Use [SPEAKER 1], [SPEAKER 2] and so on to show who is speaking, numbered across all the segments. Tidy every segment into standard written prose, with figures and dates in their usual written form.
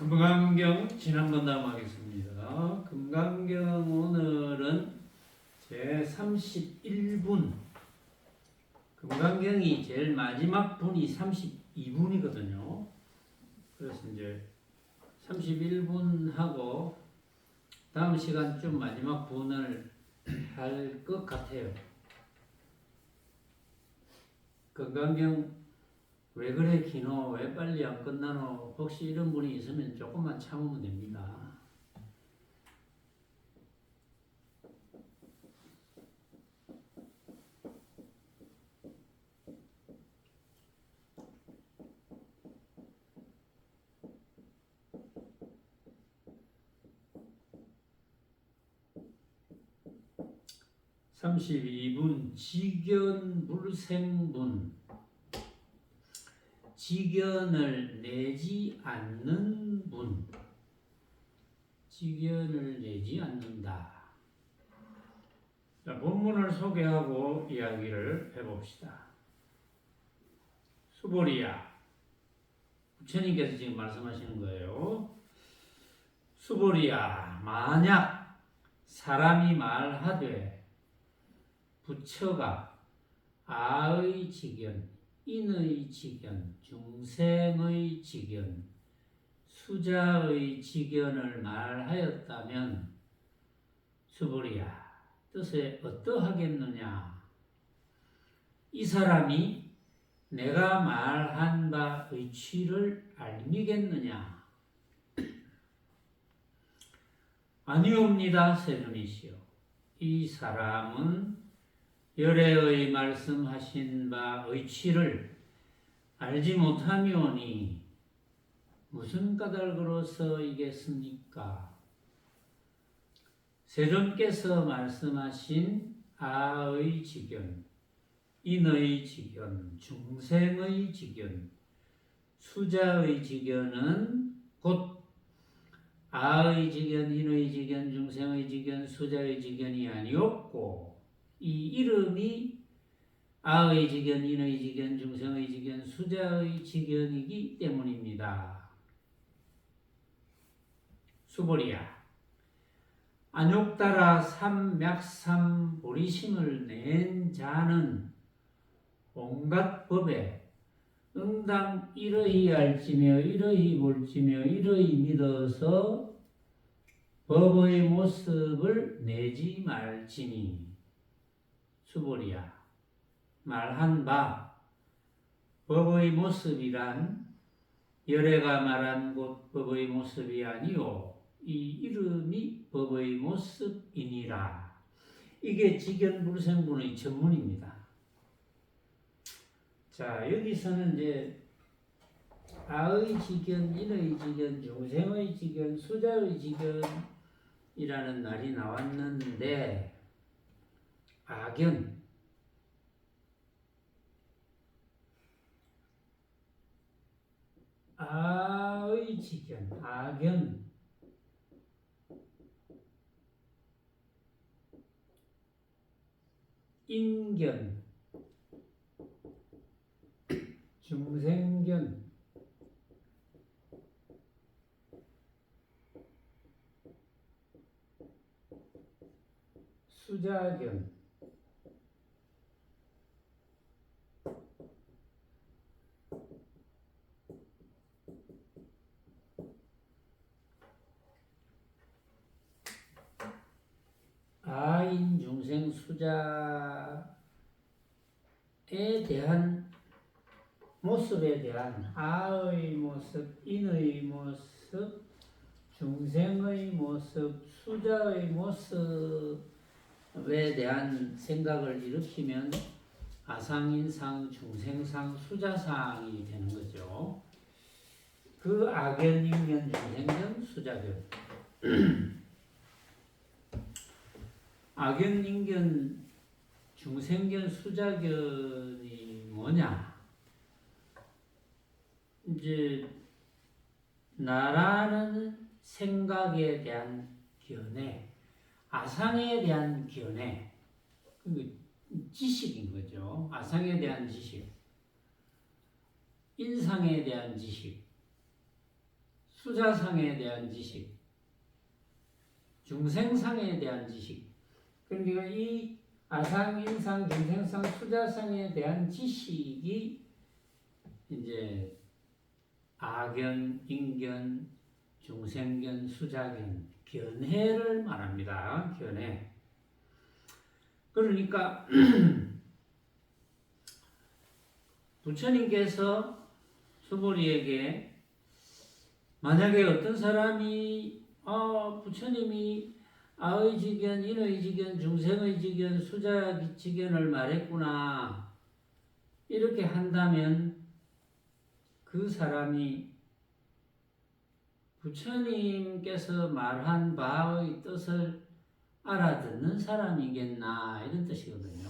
[SPEAKER 1] 금강경 지난번 다음하겠습니다. 금강경 오늘은 제 31분. 금강경이 제일 마지막 분이 32분이거든요. 그래서 이제 31분 하고 다음 시간 좀 마지막 분을 할 것 같아요. 금강경 왜 그래 기노? 왜 빨리 안 끝나노? 혹시 이런 분이 있으면 조금만 참으면 됩니다. (32분) 직연불생분. 직연을 내지 않는 분. 직연을 내지 않는다. 자, 본문을 소개하고 이야기를 해봅시다. 수보리야. 부처님께서 지금 말씀하시는 거예요. 수보리야, 만약 사람이 말하되 부처가 아의 직연, 인의 직연, 중생의 직연, 수자의 직연을 말하였다면 수보리야, 뜻에 어떠하겠느냐? 이 사람이 내가 말한 바 의취를 알미겠느냐? 아니옵니다, 세존이시여. 이 사람은 열애의 말씀하신 바 의취를 알지 못하미오니 무슨 까닭으로서이겠습니까? 세존께서 말씀하신 아의 직연, 인의 직연, 중생의 직연, 수자의 직연은 곧 아의 직연, 인의 직연, 중생의 직연, 수자의 직연이 아니었고 이 이름이 아의 직연, 인의 직연, 중생의 직연, 수자의 직연이기 때문입니다. 수보리야, 안욕따라 삼맥삼보리심을 낸 자는 온갖 법에 응당 이러히 알지며 이러히 볼지며 이러히 믿어서 법의 모습을 내지 말지니. 수보리야, 말한 바 법의 모습이란 열애가 말한 곧 법의 모습이 아니요 이 이름이 법의 모습이니라. 이게 직연불생분의 전문입니다. 자, 여기서는 이제 아의 직연, 인의 직연, 중생의 직연, 수자의 직연이라는 말이 나왔는데 악연, 아의 직연, 악연, 인견, 중생견, 수자견, 아인, 중생, 수자에 대한 모습에 대한 아의 모습, 인의 모습, 중생의 모습, 수자의 모습에 대한 생각을 일으키면 아상인상, 중생상, 수자상이 되는 거죠. 그 악연, 인견, 중생견, 수자견. 악연, 인견, 중생견, 수자견이 뭐냐? 이제 나라는 생각에 대한 견해, 아상에 대한 견해, 지식인 거죠. 아상에 대한 지식, 인상에 대한 지식, 수자상에 대한 지식, 중생상에 대한 지식. 그러니까 이 아상, 인상, 중생상, 수자상에 대한 지식이 이제 아견, 인견, 중생견, 수자견, 견해를 말합니다. 견해. 그러니까 부처님께서 수보리에게 만약에 어떤 사람이 부처님이 아의지견, 인의지견, 중생의지견, 수자지견을 말했구나 이렇게 한다면 그 사람이 부처님께서 말한 바의 뜻을 알아듣는 사람이겠나 이런 뜻이거든요.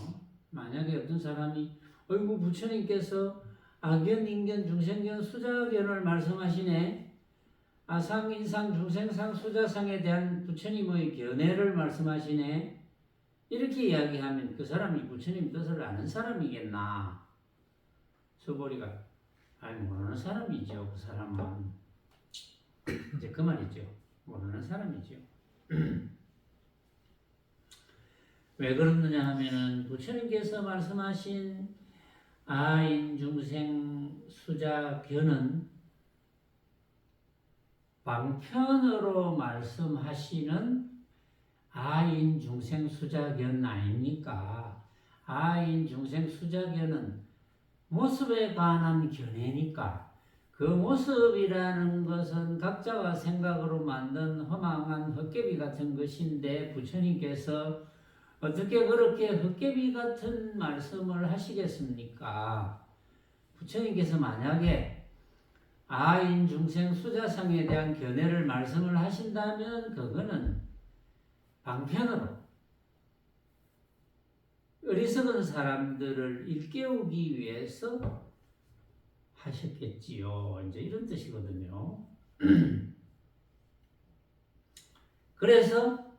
[SPEAKER 1] 만약에 어떤 사람이 어이구 부처님께서 아견, 인견, 중생견, 수자견을 말씀하시네. 아상, 인상, 중생상, 수자상에 대한 부처님의 견해를 말씀하시네. 이렇게 이야기하면 그 사람이 부처님 뜻을 아는 사람이겠나. 수보리가 모르는 사람이죠. 그 사람은 이제 그 말이죠. 모르는 사람이죠. 왜 그러느냐 하면은 부처님께서 말씀하신 아인, 중생, 수자, 견은 방편으로 말씀하시는 아인, 중생, 수자, 견 아닙니까? 아인, 중생, 수자, 견은 모습에 관한 견해니까 그 모습이라는 것은 각자가 생각으로 만든 허망한 헛개비 같은 것인데 부처님께서 어떻게 그렇게 헛개비 같은 말씀을 하시겠습니까? 부처님께서 만약에 아인, 중생, 수자상에 대한 견해를 말씀을 하신다면 그거는 방편으로 어리석은 사람들을 일깨우기 위해서 하셨겠지요. 이제 이런 뜻이거든요. 그래서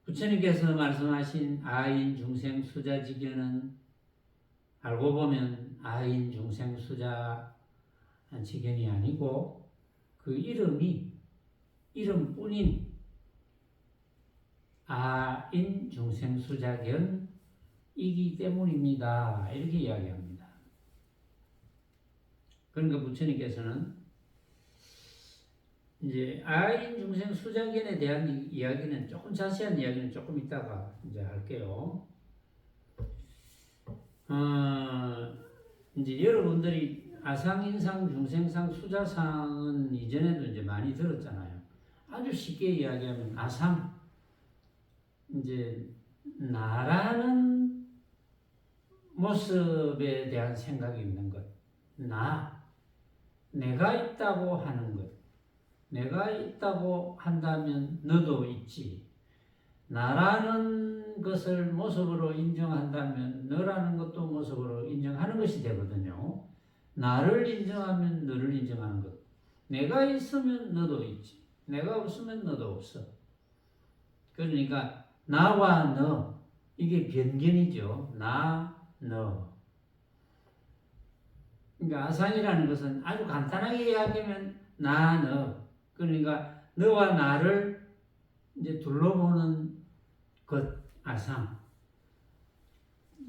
[SPEAKER 1] 부처님께서 말씀하신 아인, 중생, 수자지견은 알고 보면 아인, 중생, 수자 지견이 아니고 그 이름이 이름뿐인 아인, 중생, 수자견이기 때문입니다. 이렇게 이야기합니다. 그러니까 부처님께서는 이제 아인, 중생, 수자견에 대한 이야기는 조금 자세한 이야기는 조금 이따가 이제 할게요. 이제 여러분들이 아상, 인상, 중생상, 수자상은 이전에도 이제 많이 들었잖아요. 아주 쉽게 이야기하면 아상, 이제 나라는 모습에 대한 생각이 있는 것, 내가 있다고 하는 것, 내가 있다고 한다면 너도 있지. 나라는 것을 모습으로 인정한다면 너라는 것도 모습으로 인정하는 것이 되거든요. 나를 인정하면 너를 인정하는 것. 내가 있으면 너도 있지. 내가 없으면 너도 없어. 그러니까 나와 너 이게 변견이죠. 나, 너. 그러니까 아상이라는 것은 아주 간단하게 이야기하면 나, 너. 그러니까 너와 나를 이제 둘러보는 것, 아상.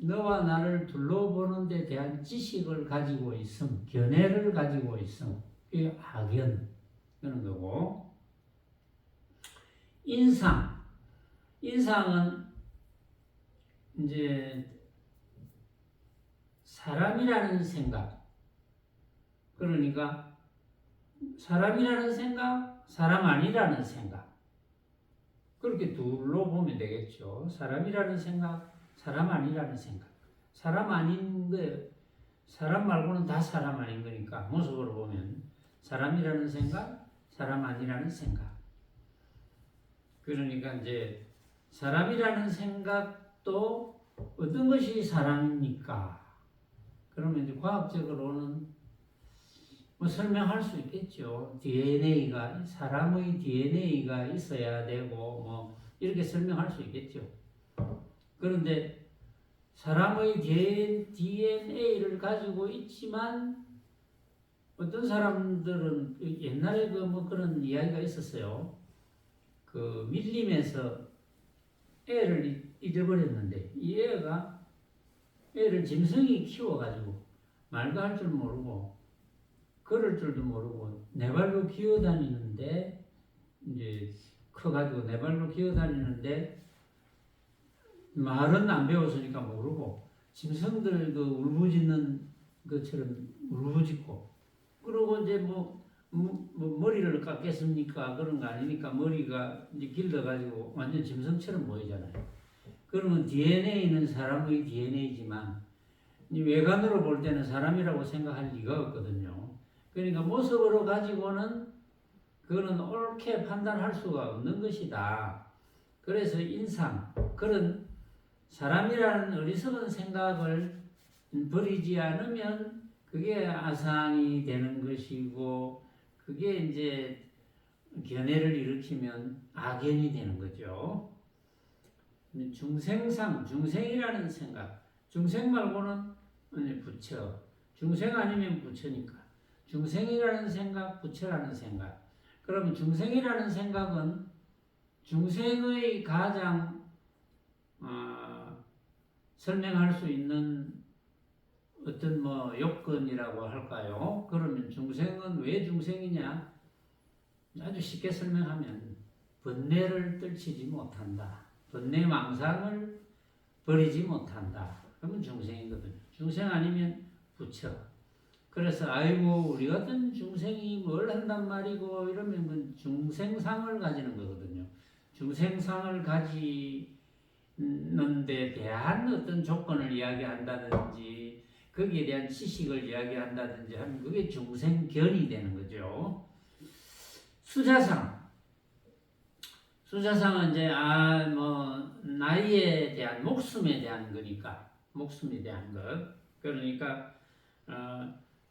[SPEAKER 1] 너와 나를 둘러보는 데 대한 지식을 가지고 있음, 견해를 가지고 있음. 이게 악견. 그런 거고. 인상은 이제 사람이라는 생각. 그러니까 사람이라는 생각, 사람 아니라는 생각. 그렇게 둘로 보면 되겠죠. 사람이라는 생각, 사람 아니라는 생각. 사람 아닌 거, 사람 말고는 다 사람 아닌 거니까 모습으로 보면 사람이라는 생각, 사람 아니라는 생각. 그러니까 이제 사람이라는 생각도 어떤 것이 사람입니까? 그러면 이제 과학적으로는 뭐 설명할 수 있겠죠. DNA가, 사람의 DNA가 있어야 되고, 뭐, 이렇게 설명할 수 있겠죠. 그런데 사람의 DNA를 가지고 있지만, 어떤 사람들은 옛날에 그 뭐 그런 이야기가 있었어요. 그 밀림에서 애를 잊어버렸는데 이 애가 애를 짐승이 키워가지고 말도 할 줄 모르고 걸을 줄도 모르고 네 발로 기어다니는데 이제 커가지고 네 발로 기어다니는데 말은 안 배웠으니까 모르고 짐승들 그 울부짖는 것처럼 울부짖고 그러고 이제 뭐 머리를 깎겠습니까? 그런 거 아니니까 머리가 이제 길러가지고 완전 짐승처럼 보이잖아요. 그러면 DNA는 사람의 DNA지만 외관으로 볼 때는 사람이라고 생각할 리가 없거든요. 그러니까 모습으로 가지고는 그거는 옳게 판단할 수가 없는 것이다. 그래서 인상, 그런 사람이라는 어리석은 생각을 버리지 않으면 그게 아상이 되는 것이고 그게 이제 견해를 일으키면 악연이 되는 거죠. 중생상, 중생이라는 생각, 중생 말고는 부처, 중생 아니면 부처니까 중생이라는 생각, 부처라는 생각. 그러면 중생이라는 생각은 중생의 가장 설명할 수 있는 어떤 뭐 요건이라고 할까요? 그러면 중생은 왜 중생이냐? 아주 쉽게 설명하면 번뇌를 떨치지 못한다. 번뇌 망상을 버리지 못한다. 그러면 중생이거든요. 중생 아니면 부처. 그래서 아이고 우리 같은 중생이 뭘 한단 말이고 이러면 그 중생상을 가지는 거거든요. 중생상을 가지는 데 대한 어떤 조건을 이야기한다든지 거기에 대한 지식을 이야기한다든지 하면 그게 중생견이 되는 거죠. 수자상은 이제 나이에 대한 목숨에 대한 거니까 목숨에 대한 것. 그러니까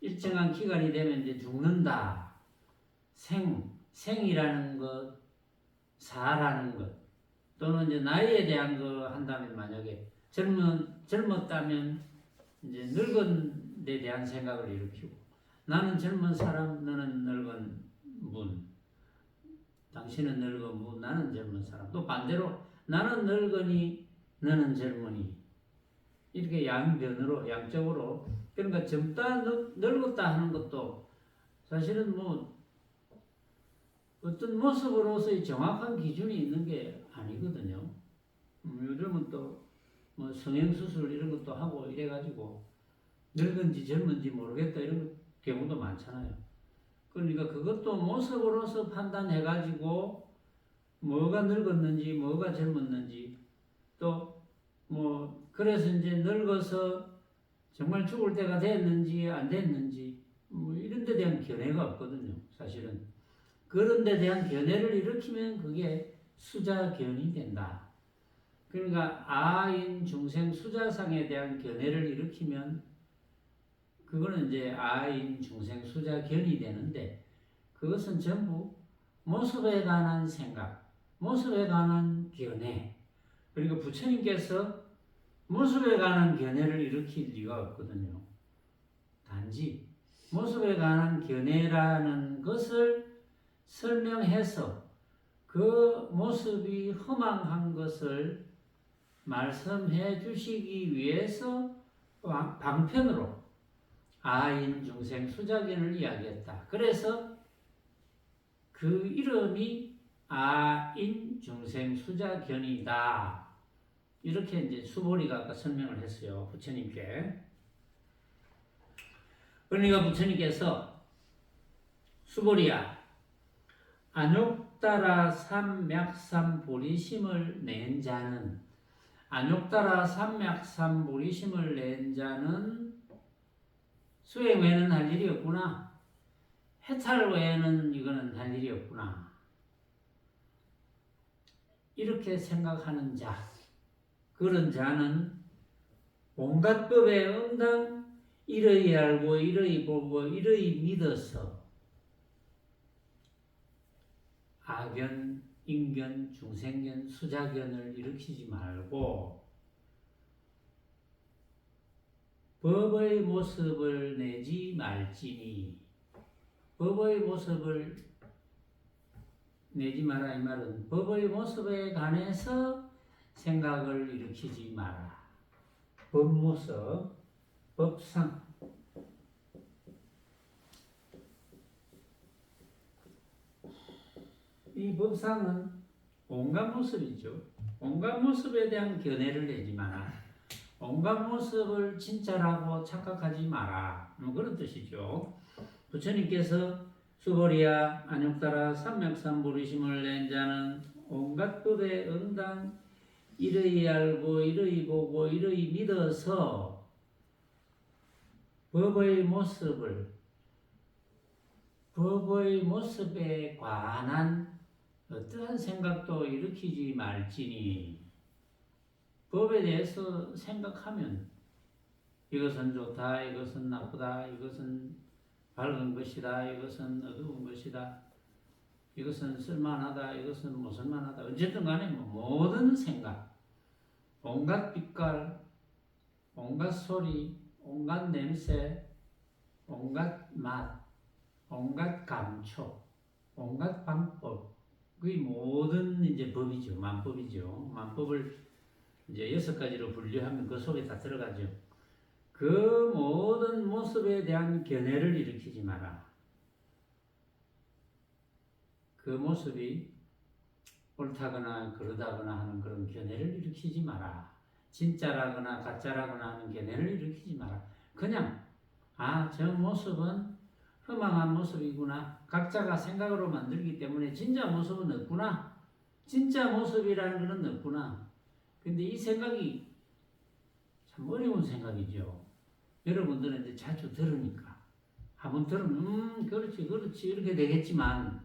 [SPEAKER 1] 일정한 기간이 되면 이제 죽는다. 생이라는 것, 사라는 것, 또는 이제 나이에 대한 거 한다면 만약에 젊었다면 이제 늙은 데 대한 생각을 일으키고 나는 젊은 사람, 너는 늙은 분, 당신은 늙은 분, 나는 젊은 사람. 또 반대로 나는 늙으니 너는 젊으니 이렇게 양변으로 양적으로 그러니까 젊다 늙었다 하는 것도 사실은 뭐 어떤 모습으로서의 정확한 기준이 있는 게 아니거든요. 요즘은 또 뭐 성형수술 이런 것도 하고 이래가지고 늙은지 젊은지 모르겠다 이런 경우도 많잖아요. 그러니까 그것도 모습으로서 판단해가지고 뭐가 늙었는지 뭐가 젊었는지 또 뭐 그래서 이제 늙어서 정말 죽을 때가 됐는지 안 됐는지 뭐 이런 데 대한 견해가 없거든요. 사실은 그런 데 대한 견해를 일으키면 그게 수자견이 된다. 그러니까 아인 중생 수자상에 대한 견해를 일으키면 그거는 이제 아인 중생 수자견이 되는데 그것은 전부 모습에 관한 생각, 모습에 관한 견해. 그러니까 부처님께서 모습에 관한 견해를 일으킬 리가 없거든요. 단지 모습에 관한 견해라는 것을 설명해서 그 모습이 허망한 것을 말씀해 주시기 위해서 방편으로 아인 중생 수자견을 이야기했다. 그래서 그 이름이 아인 중생 수자견이다. 이렇게 이제 수보리가 아까 설명을 했어요. 부처님께. 그러니까 부처님께서 수보리야 안욕따라 삼맥삼보리심을 낸 자는 안욕따라 삼맥삼보리심을 낸 자는 수행 외에는 할 일이 없구나. 해탈 외에는 이거는 할 일이 없구나. 이렇게 생각하는 자, 그런 자는 온갖 법에 응당 이러이 알고 이러이 보고 이러이 믿어서 악견, 인견, 중생견, 수자견을 일으키지 말고 법의 모습을 내지 말지니 법의 모습을 내지 마라. 이 말은 법의 모습에 관해서 생각을 일으키지 마라. 법 모습, 법상. 이 법상은 온갖 모습이죠. 온갖 모습에 대한 견해를 내지 마라. 온갖 모습을 진짜라고 착각하지 마라. 뭐 그런 뜻이죠. 부처님께서 수보리야 안욕따라 삼맥삼부리심을 낸 자는 온갖 법에 응당 이러이 알고 이러이 보고 이러이 믿어서 법의 모습에 관한 어떠한 생각도 일으키지 말지니 법에 대해서 생각하면 이것은 좋다, 이것은 나쁘다, 이것은 밝은 것이다, 이것은 어두운 것이다, 이것은 쓸만하다, 이것은 무쓸만하다. 어쨌든 간에 모든 생각, 온갖 빛깔, 온갖 소리, 온갖 냄새, 온갖 맛, 온갖 감촉, 온갖 방법, 그게 모든 이제 법이죠. 만법이죠. 만법을 이제 6가지로 분류하면 그 속에 다 들어가죠. 그 모든 모습에 대한 견해를 일으키지 마라. 그 모습이 옳다거나 그러다거나 하는 그런 견해를 일으키지 마라. 진짜라거나 가짜라거나 하는 견해를 일으키지 마라. 그냥 저 모습은 허망한 모습이구나. 각자가 생각으로 만들기 때문에 진짜 모습은 없구나. 진짜 모습이라는 것은 없구나. 근데 이 생각이 참 어려운 생각이죠. 여러분들은 이제 자주 들으니까 한번 들으면 그렇지 이렇게 되겠지만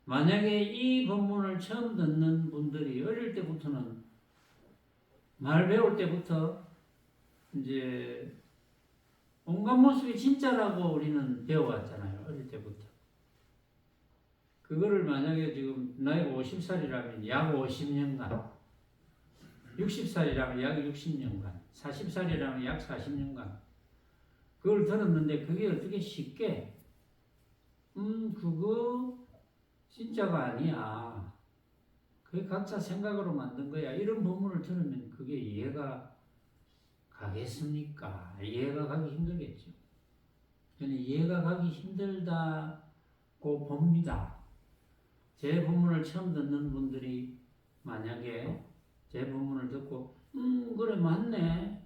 [SPEAKER 1] 만약에 이 본문을 처음 듣는 분들이 어릴 때부터는 말 배울 때부터 이제 온갖 모습이 진짜라고 우리는 배워왔잖아요. 어릴 때부터. 그거를 만약에 지금 나이가 50살이라면 약 50년간, 60살이라면 약 60년간, 40살이라면 약 40년간 그걸 들었는데 그게 어떻게 쉽게 그거 진짜가 아니야. 그게 각자 생각으로 만든 거야. 이런 본문을 들으면 그게 이해가 가겠습니까? 이해가 가기 힘들겠죠. 저는 이해가 가기 힘들다고 봅니다. 제 본문을 처음 듣는 분들이 만약에 제 본문을 듣고 그래 맞네.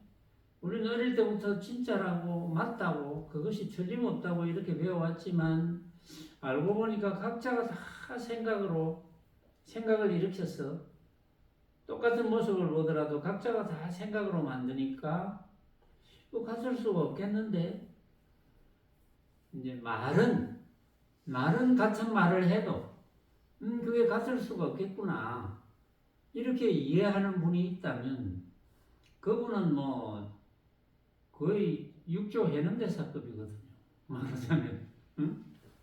[SPEAKER 1] 우리는 어릴 때부터 진짜라고 맞다고 그것이 틀림없다고 이렇게 배워왔지만 알고 보니까 각자가 다 생각을 일으켜서 똑같은 모습을 보더라도 각자가 다 생각으로 만드니까 같을 수가 없겠는데 이제 말은 같은 말을 해도 그게 같을 수가 없겠구나 이렇게 이해하는 분이 있다면 그분은 뭐 거의 육조 해능대사급이거든요. 말하자면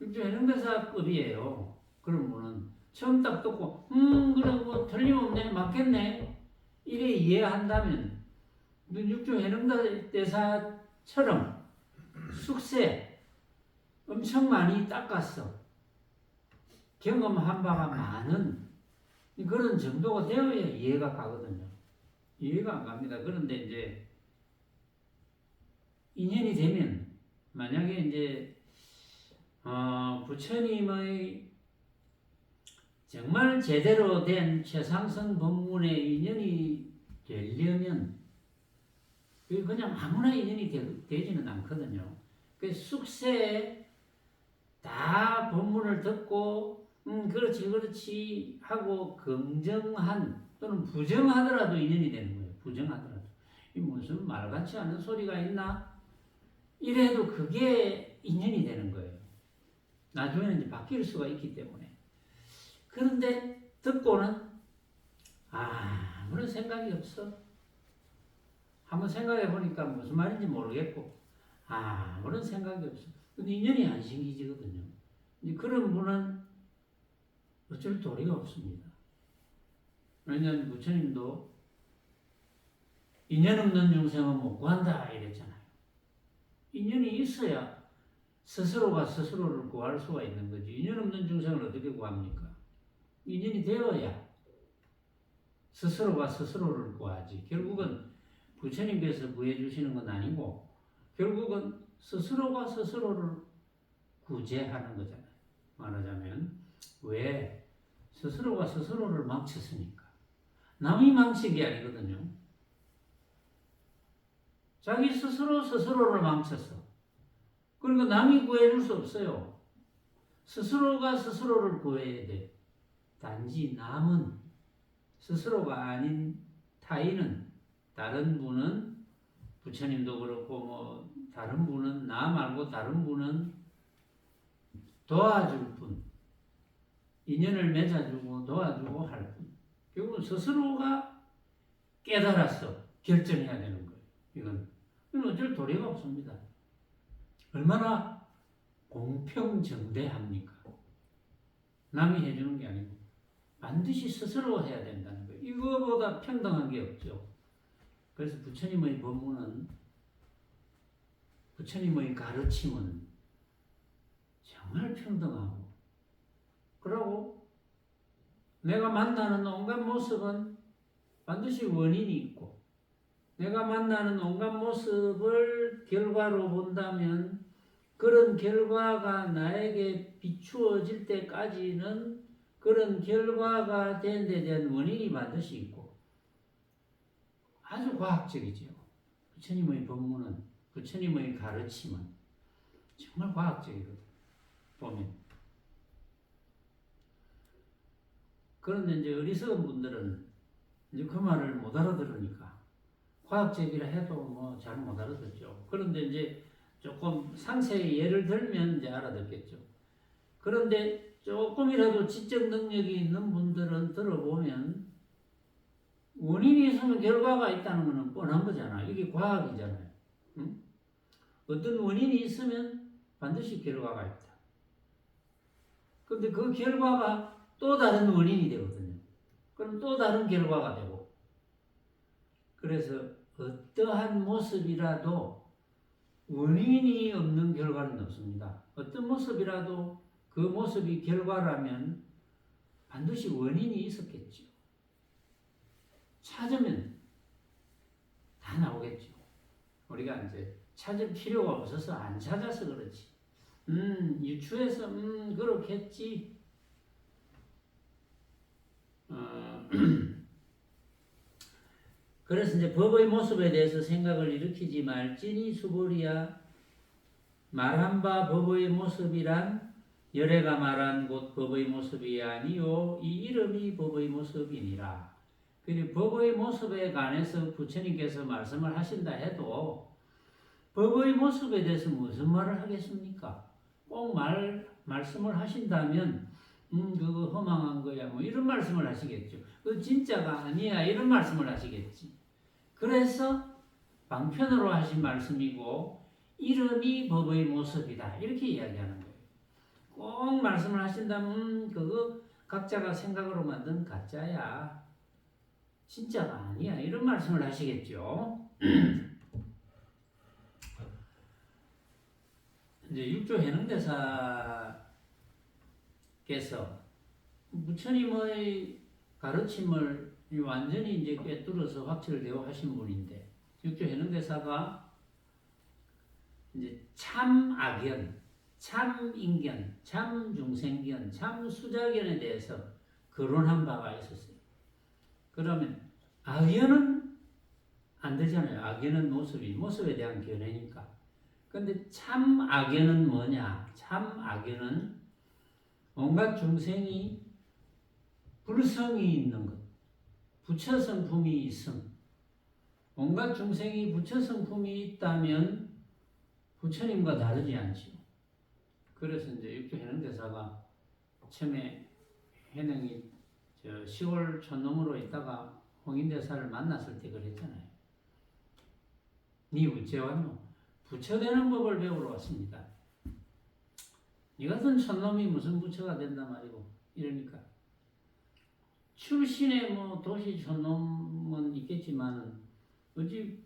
[SPEAKER 1] 육조 해능대사급이에요. 그런 분은 처음 딱 듣고 그래 뭐 틀림없네 맞겠네 이래 이해한다면 육조 해능대사처럼 숙세 엄청 많이 닦았어. 경험한 바가 많은 그런 정도가 되어야 이해가 가거든요. 이해가 안 갑니다. 그런데 이제 인연이 되면 만약에 이제 부처님의 정말 제대로 된 최상승 법문에 인연이 되려면 그게 그냥 아무나 인연이 되지는 않거든요. 그 숙세에 다 법문을 듣고 그렇지 하고 긍정한 또는 부정하더라도 인연이 되는 거예요. 부정하더라도 이 무슨 말같지 않은 소리가 있나? 이래도 그게 인연이 되는 거예요. 나중에는 이제 바뀔 수가 있기 때문에. 그런데 듣고는 아무런 생각이 없어. 한번 생각해 보니까 무슨 말인지 모르겠고 아무런 생각이 없어. 근데 인연이 안 생기지거든요. 그런 분은 어쩔 도리가 없습니다. 왜냐하면 부처님도 인연 없는 중생은 못 구한다 이랬잖아요. 인연이 있어야 스스로가 스스로를 구할 수가 있는 거지. 인연 없는 중생을 어떻게 구합니까? 인연이 되어야 스스로가 스스로를 구하지. 결국은 부처님께서 구해주시는 건 아니고 결국은 스스로가 스스로를 구제하는 거잖아요. 말하자면 왜? 스스로가 스스로를 망쳤으니까. 남이 망친 게 아니거든요. 자기 스스로 스스로를 망쳤어. 그러니까 남이 구해줄 수 없어요. 스스로가 스스로를 구해야 돼. 단지 남은 스스로가 아닌 타인은, 다른 분은, 부처님도 그렇고 뭐 다른 분은, 나 말고 다른 분은 도와줄 뿐, 인연을 맺어주고 도와주고 할 뿐. 결국은 스스로가 깨달아서 결정해야 되는 거예요. 이건 어쩔 도리가 없습니다. 얼마나 공평정대합니까? 남이 해주는 게 아니고 반드시 스스로 해야 된다는 거예요. 이거보다 평등한 게 없죠. 그래서 부처님의 법문은, 부처님의 가르침은 정말 평등하고, 그러고 내가 만나는 온갖 모습은 반드시 원인이 있고, 내가 만나는 온갖 모습을 결과로 본다면 그런 결과가 나에게 비추어질 때까지는 그런 결과가 된 데 대한 원인이 반드시 있고, 아주 과학적이죠. 부처님의 법문은, 부처님의 가르침은 정말 과학적이거든요. 보면. 그런데 이제 어리석은 분들은 이제 그 말을 못 알아들으니까 과학적이라 해도 뭐 잘 못 알아듣죠. 그런데 이제 조금 상세히 예를 들면 이제 알아듣겠죠. 그런데 조금이라도 지적 능력이 있는 분들은 들어보면 원인이 있으면 결과가 있다는 것은 뻔한 거잖아. 이게 과학이잖아요. 응? 어떤 원인이 있으면 반드시 결과가 있다. 그런데 그 결과가 또 다른 원인이 되거든요. 그럼 또 다른 결과가 되고. 그래서 어떠한 모습이라도 원인이 없는 결과는 없습니다. 어떤 모습이라도 그 모습이 결과라면 반드시 원인이 있었겠죠. 찾으면 다 나오겠죠. 우리가 이제 찾을 필요가 없어서 안 찾아서 그렇지. 유추해서 그렇겠지. 그래서 이제 법의 모습에 대해서 생각을 일으키지 말지니 수보리야. 말한 바 법의 모습이란 열애가 말한 곧 법의 모습이 아니요 이 이름이 법의 모습이니라. 그리고 법의 모습에 관해서 부처님께서 말씀을 하신다 해도 법의 모습에 대해서 무슨 말을 하겠습니까? 꼭 말씀을 하신다면 그거 허망한 거야 뭐 이런 말씀을 하시겠죠. 그 진짜가 아니야 이런 말씀을 하시겠지. 그래서 방편으로 하신 말씀이고 이름이 법의 모습이다 이렇게 이야기하는 거예요. 꼭 말씀을 하신다면 그거 각자가 생각으로 만든 가짜야. 진짜가 아니야. 이런 말씀을 하시겠죠. 이제 육조 해능대사께서 부처님의 가르침을 완전히 이제 꿰뚫어서 확철되어 하신 분인데, 육조 해능대사가 이제 참 악견, 참 인견, 참 중생견, 참 수자견에 대해서 거론한 바가 있었어요. 그러면 악견은 안 되잖아요. 악견은 모습에 대한 견해니까. 근데 참 악견은 뭐냐? 참 악견은 온갖 중생이 불성이 있는 것, 부처성품이 있음. 온갖 중생이 부처성품이 있다면 부처님과 다르지 않죠. 그래서 이제 육조 해능대사가 처음에 해능이 10월 촌놈으로 있다가 홍인대사를 만났을 때 그랬잖아요. 니 어째 왔노? 부처되는 법을 배우러 왔습니다. 니 같은 촌놈이 무슨 부처가 된단 말이고 이러니까 출신의 뭐 도시 촌놈은 있겠지만은 어찌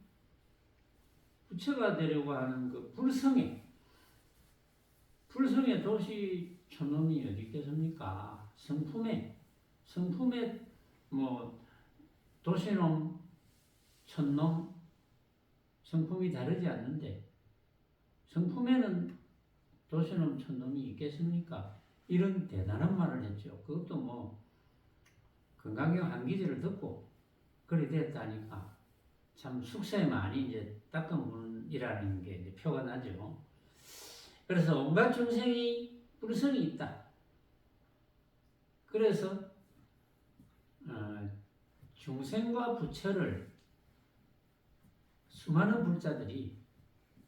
[SPEAKER 1] 부처가 되려고 하는 그 불성에 불성의 도시 촌놈이 어디 있겠습니까? 성품에 뭐 도시놈, 촌놈 성품이 다르지 않는데 성품에는 도시놈, 촌놈이 있겠습니까? 이런 대단한 말을 했죠. 그것도 뭐 건강경 한기제를 듣고 그리 됐다니까 참 숙세에 많이 이제 닦은 분이라는 게 이제 표가 나죠. 그래서 온갖 중생이 불성이 있다. 그래서 중생과 부처를 수많은 불자들이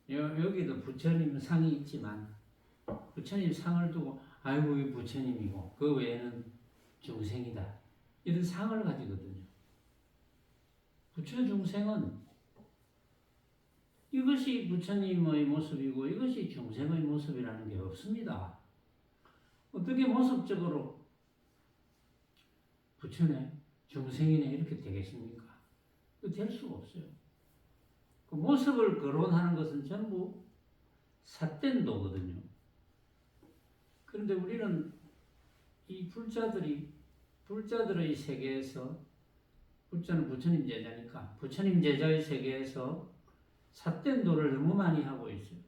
[SPEAKER 1] 여기도 부처님 상이 있지만 부처님 상을 두고 아이고 이 부처님이고 그 외에는 중생이다. 이런 상을 가지거든요. 부처 중생은 이것이 부처님의 모습이고 이것이 중생의 모습이라는 게 없습니다. 어떻게 모습적으로 부처네, 중생이네 이렇게 되겠습니까? 될 수가 없어요. 그 모습을 거론하는 것은 전부 삿된 도거든요. 그런데 우리는 이 불자들의 세계에서 불자는 부처님 제자니까 부처님 제자의 세계에서 삿된 도를 너무 많이 하고 있어요.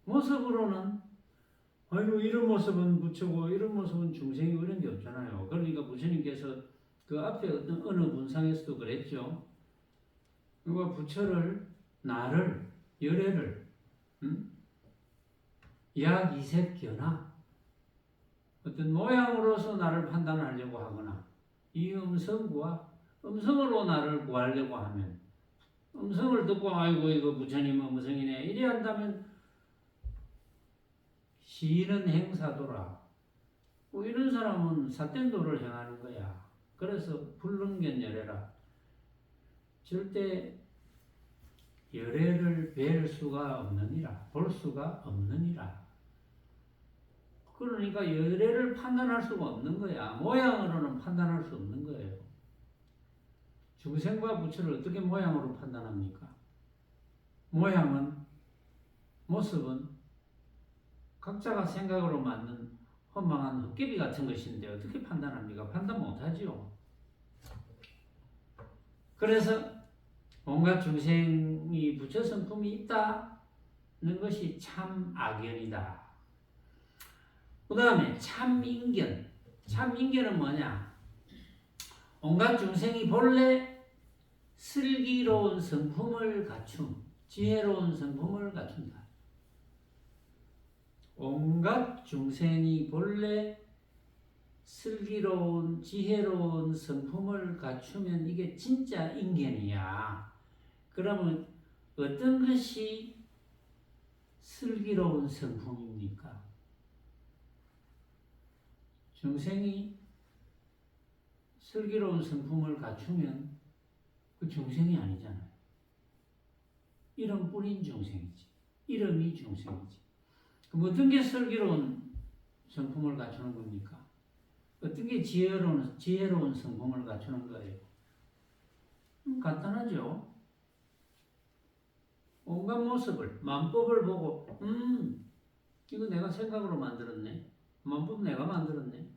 [SPEAKER 1] 모습으로는 아이고 이런 모습은 부처고 이런 모습은 중생이고 이런 게 없잖아요. 그러니까 부처님께서 그 앞에 어느 문상에서도 그랬죠. 누가 부처를 나를 열애를 약 이색견화 어떤 모양으로서 나를 판단하려고 하거나 이 음성으로 나를 구하려고 하면 음성을 듣고 아이고 이거 부처님은 음성이네 이래 한다면 시인은 행사도라 뭐 이런 사람은 삿된 도를 행하는 거야. 그래서 불능견 열애라 절대 열애를 뵐 수가 없느니라 볼 수가 없느니라. 그러니까 열애를 판단할 수가 없는 거야. 모양으로는 판단할 수 없는 거예요. 중생과 부처를 어떻게 모양으로 판단합니까? 모습은 각자가 생각으로 만든 허망한 헛개비 같은 것인데 어떻게 판단합니까? 판단 못하지요. 그래서 온갖 중생이 부처 성품이 있다는 것이 참 악연이다. 그 다음에 참인견. 참인견은 뭐냐? 온갖 중생이 본래 슬기로운 성품을 갖춤, 지혜로운 성품을 갖춘다. 온갖 중생이 본래 슬기로운 지혜로운 성품을 갖추면 이게 진짜 인견이야. 그러면 어떤 것이 슬기로운 성품입니까? 중생이 슬기로운 성품을 갖추면 그 중생이 아니잖아요. 이름뿐인 중생이지. 이름이 중생이지. 그럼 어떤 게 슬기로운 성품을 갖추는 겁니까? 어떤 게 지혜로운 성품을 갖추는 거예요? 간단하죠. 온갖 모습을, 만법을 보고 이거 내가 생각으로 만들었네. 만법 내가 만들었네.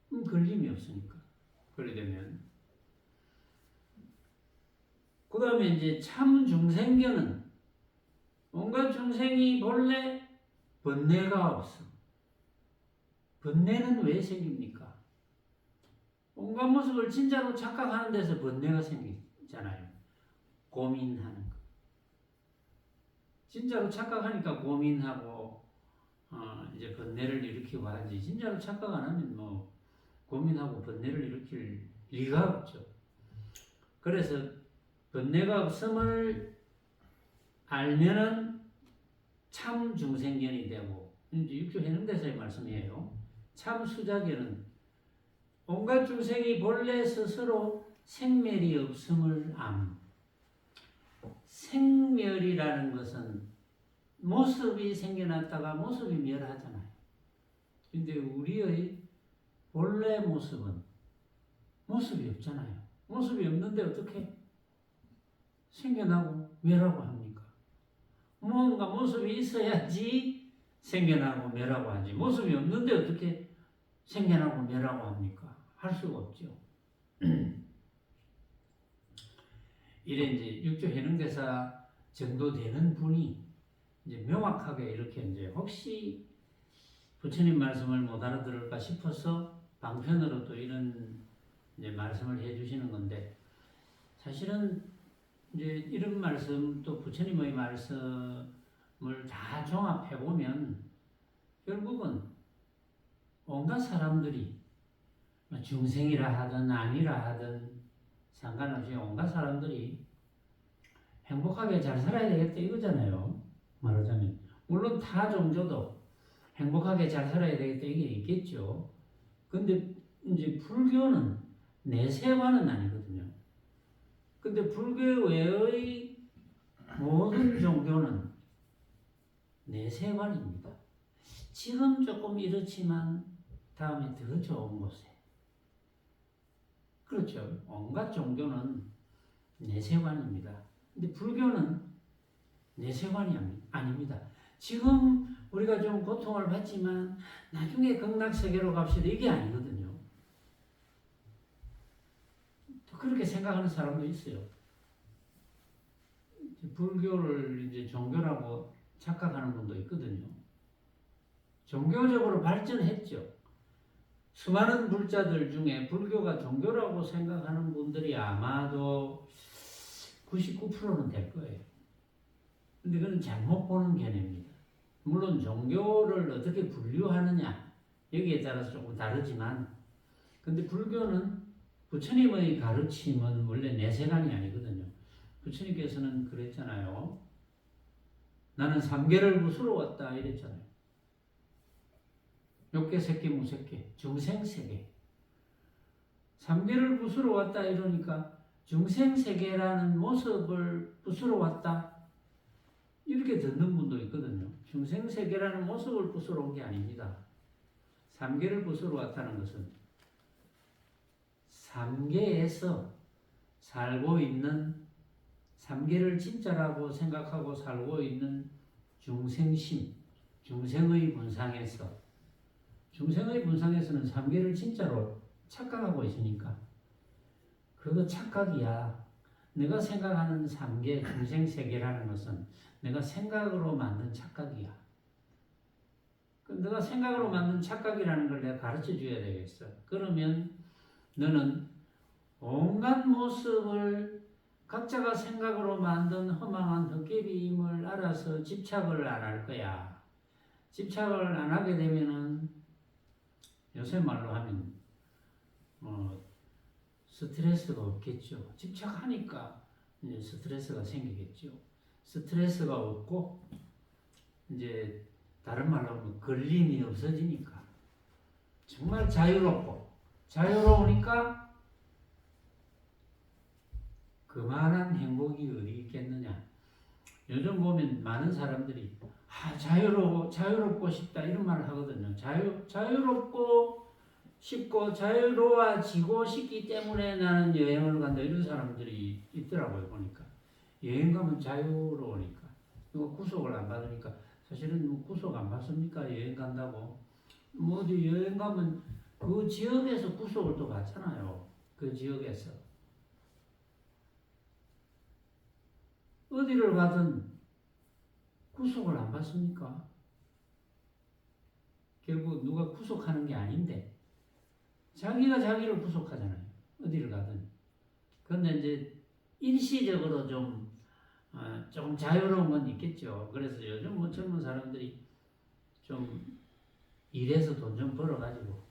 [SPEAKER 1] 걸림이 없으니까. 그래 되면 그 다음에 이제 참 중생견은 온갖 중생이 본래 번뇌가 없어. 번뇌는 왜 생깁니까? 온갖 모습을 진짜로 착각하는 데서 번뇌가 생기잖아요. 고민하는 거. 진짜로 착각하니까 고민하고 이제 번뇌를 일으키고 하지. 진짜로 착각 안 하면 뭐 고민하고 번뇌를 일으킬 리가 없죠. 그래서 번뇌가 없음을 알면은 참 중생견이 되고 이제 육조 해능대사의 말씀이에요. 참 수자견은 온갖 중생이 본래 스스로 생멸이 없음을 암. 생멸이라는 것은 모습이 생겨났다가 모습이 멸하잖아요. 근데 우리의 본래 모습은 모습이 없잖아요. 모습이 없는데 어떻게 생겨나고 멸하고 합니까? 뭔가 모습이 있어야지 생겨나고 멸하고 하지. 모습이 없는데 어떻게 생겨나고 멸하고 합니까? 할 수가 없죠. 이래 이제 육조 해능대사 정도 되는 분이 이제 명확하게 이렇게 이제 혹시 부처님 말씀을 못 알아들을까 싶어서 방편으로 또 이런 이제 말씀을 해주시는 건데, 사실은 이제 이런 말씀 또 부처님의 말씀을 다 종합해 보면 결국은 온갖 사람들이 중생이라 하든 아니라 하든 상관없이 온갖 사람들이 행복하게 잘 살아야 되겠다 이거잖아요. 말하자면 물론 타 종교도 행복하게 잘 살아야 되겠다 이게 있겠죠. 근데 이제 불교는 내세관은 아니거든요. 근데 불교 외의 모든 종교는 내세관입니다. 지금 조금 이렇지만 다음에 더 좋은 곳에. 그렇죠. 온갖 종교는 내세관입니다. 근데 불교는 내세관이 아닙니다. 지금 우리가 좀 고통을 받지만 나중에 극락세계로 갑시다 이게 아니거든요. 그렇게 생각하는 사람도 있어요. 불교를 이제 종교라고 착각하는 분도 있거든요. 종교적으로 발전했죠. 수많은 불자들 중에 불교가 종교라고 생각하는 분들이 아마도 99%는 될 거예요. 근데 그건 잘못 보는 개념입니다. 물론 종교를 어떻게 분류하느냐 여기에 따라서 조금 다르지만, 근데 불교는 부처님의 가르침은 원래 내세관이 아니거든요. 부처님께서는 그랬잖아요. 나는 삼계를 부수러 왔다 이랬잖아요. 욕계, 색계, 무색계, 중생세계. 삼계를 부수러 왔다 이러니까 중생세계라는 모습을 부수러 왔다 이렇게 듣는 분도 있거든요. 중생세계라는 모습을 부수러 온 게 아닙니다. 삼계를 부수러 왔다는 것은 삼계에서 살고 있는, 삼계를 진짜라고 생각하고 살고 있는 중생심, 중생의 분상에서, 중생의 분상에서는 삼계를 진짜로 착각하고 있으니까 그거 착각이야. 내가 생각하는 삼계, 중생세계라는 것은 내가 생각으로 만든 착각이야. 내가 생각으로 만든 착각이라는 걸 내가 가르쳐 줘야 되겠어. 그러면 너는 온갖 모습을 각자가 생각으로 만든 허망한 헛개비임을 알아서 집착을 안 할 거야. 집착을 안 하게 되면은 요새 말로 하면 스트레스가 없겠죠. 집착하니까 이제 스트레스가 생기겠죠. 스트레스가 없고 이제 다른 말로 하면 걸림이 없어지니까 정말 자유롭고, 자유로우니까 그만한 행복이 어디 있겠느냐. 요즘 보면 많은 사람들이 자유롭고 싶다 이런 말을 하거든요. 자유롭고 싶고 자유로워지고 싶기 때문에 나는 여행을 간다 이런 사람들이 있더라고요. 보니까 여행 가면 자유로우니까, 이거 구속을 안 받으니까. 사실은 뭐 구속 안 받습니까? 여행 간다고 뭐 어디 여행 가면 그 지역에서 구속을 또 받잖아요. 그 지역에서 어디를 가든 구속을 안 받습니까? 결국 누가 구속하는 게 아닌데 자기가 자기를 구속하잖아요. 어디를 가든. 그런데 이제 일시적으로 좀 자유로운 건 있겠죠. 그래서 요즘 뭐 젊은 사람들이 좀 일해서 돈 좀 벌어가지고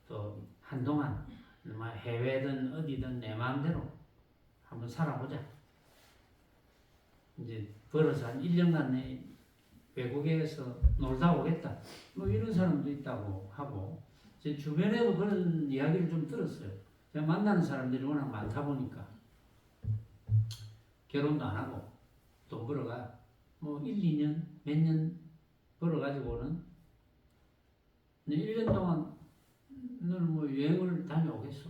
[SPEAKER 1] 또 한동안 해외든 어디든 내 마음대로 한번 살아보자. 이제 벌어서 한 1년간 내 외국에서 놀다 오겠다. 뭐 이런 사람도 있다고 하고, 제 주변에도 그런 이야기를 좀 들었어요. 제가 만나는 사람들이 워낙 많다 보니까 결혼도 안 하고 돈 벌어가 뭐 1, 2년 몇 년 벌어가지고는 1년 동안 너는 뭐 여행을 다녀오겠어.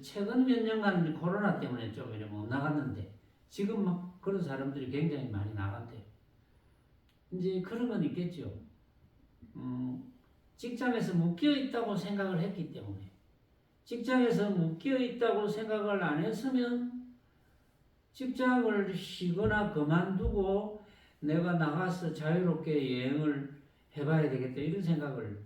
[SPEAKER 1] 최근 몇 년간 코로나 때문에 좀 이렇게 못 나갔는데 지금 막 그런 사람들이 굉장히 많이 나간대요. 이제 그런 건 있겠죠. 직장에서 묶여 있다고 생각을 했기 때문에 직장에서 묶여 있다고 생각을 안 했으면 직장을 쉬거나 그만두고 내가 나가서 자유롭게 여행을 해봐야 되겠다 이런 생각을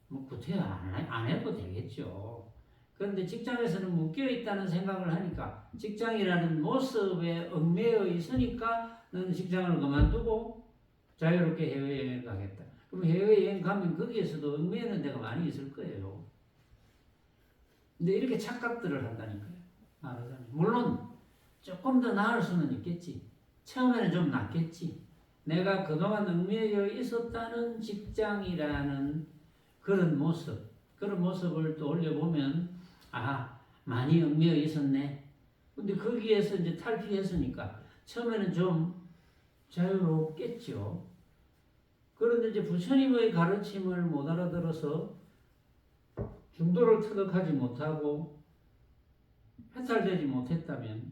[SPEAKER 1] 뭐 구태여 안 해도 되겠죠. 그런데 직장에서는 묶여 있다는 생각을 하니까 직장이라는 모습에 얽매여 있으니까 너는 직장을 그만두고 자유롭게 해외여행 가겠다. 그럼 해외여행 가면 거기에서도 얽매이는 데가 많이 있을 거예요. 근데 이렇게 착각들을 한다니까요. 말하자면. 물론 조금 더 나을 수는 있겠지. 처음에는 좀 낫겠지. 내가 그동안 얽매여 있었다는 직장이라는 그런 모습을 또 올려보면 많이 얽매여 있었네. 근데 거기에서 이제 탈피했으니까 처음에는 좀 자유롭겠죠. 그런데 이제 부처님의 가르침을 못 알아들어서 중도를 터득하지 못하고 해탈되지 못했다면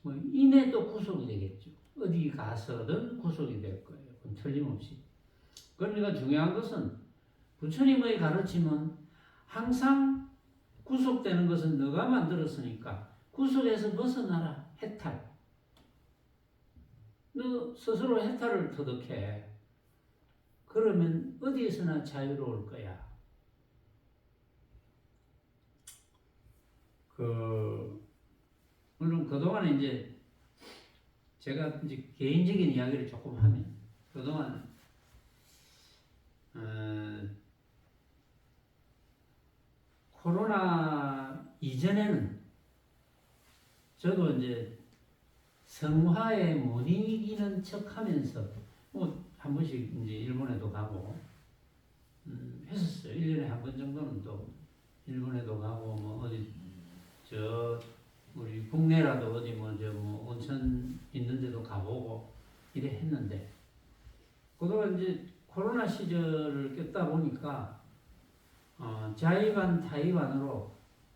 [SPEAKER 1] 뭐 이내 또 구속이 되겠죠. 어디 가서든 구속이 될 거예요. 그건 틀림없이. 그러니까 중요한 것은 부처님의 가르침은 항상 구속되는 것은 너가 만들었으니까 구속에서 벗어나라. 해탈. 너 스스로 해탈을 터득해. 그러면 어디에서나 자유로울 거야. 물론 그동안에 이제 제가 이제 개인적인 이야기를 조금 하면 그동안 코로나 이전에는 저도 이제 성화에 못 이기는 척 하면서 뭐 한 번씩 이제 일본에도 가고 했었어요. 1년에 한 번 정도는 또 일본에도 가고 뭐 어디 우리 국내라도 어디 뭐 온천 있는 데도 가보고 이래 했는데 그동안 이제 코로나 시절을 겪다 보니까 자의반 타의반으로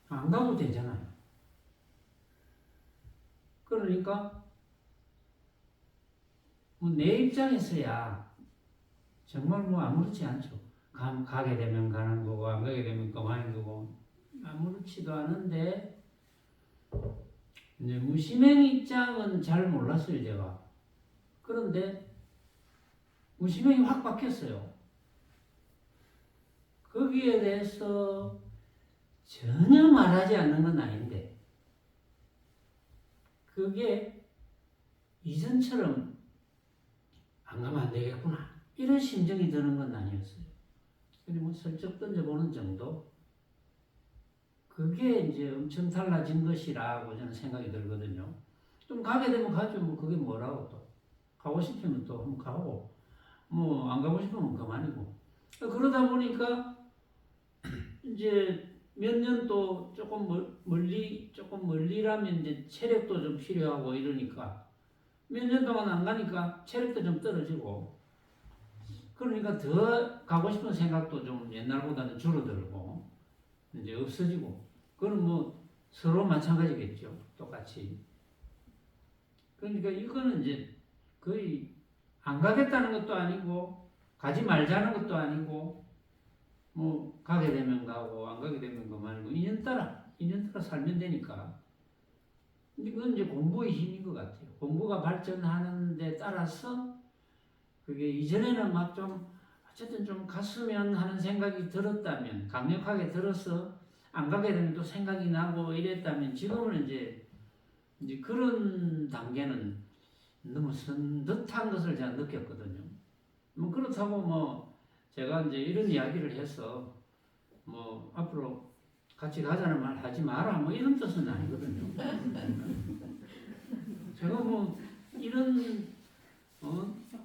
[SPEAKER 1] 안 가도 되잖아요. 그러니까 뭐 내 입장에서야 정말 뭐 아무렇지 않죠. 가게 되면 가는 거고 안 가게 되면 그만인 거고 아무렇지도 않은데 이제 무심행 입장은 잘 몰랐어요 제가. 그런데 무심행이 확 바뀌었어요. 거기에 대해서 전혀 말하지 않는 건 아닌데 그게 이전처럼 안 가면 안 되겠구나 이런 심정이 드는 건 아니었어요. 근데 뭐 슬쩍 던져보는 정도 그게 이제 엄청 달라진 것이라고 저는 생각이 들거든요. 좀 가게 되면 가죠. 뭐 그게 뭐라고 또 가고 싶으면 또 한번 가고 뭐 안 가고 싶으면 그만이고 그러다 보니까 이제 몇 년 또 조금 멀리라면 이제 체력도 좀 필요하고 이러니까 몇 년 동안 안 가니까 체력도 좀 떨어지고 그러니까 더 가고 싶은 생각도 좀 옛날보다는 줄어들고 이제 없어지고 그건 뭐 서로 마찬가지겠죠. 똑같이. 그러니까 이거는 이제 거의 안 가겠다는 것도 아니고 가지 말자는 것도 아니고 뭐 가게 되면 가고 안 가게 되면 그만이고 인연 따라 살면 되니까. 근데 그건 이제 공부의 힘인 것 같아요. 공부가 발전하는 데 따라서 그게 이전에는 막 좀 어쨌든 좀 갔으면 하는 생각이 들었다면 강력하게 들어서 안 가게 되면 또 생각이 나고 이랬다면 지금은 이제 그런 단계는 너무 선 듯한 것을 제가 느꼈거든요. 뭐 그렇다고 뭐 제가 이제 이런 이야기를 해서 뭐 앞으로 같이 가자는 말 하지 마라 뭐 이런 뜻은 아니거든요. 제가 뭐 이런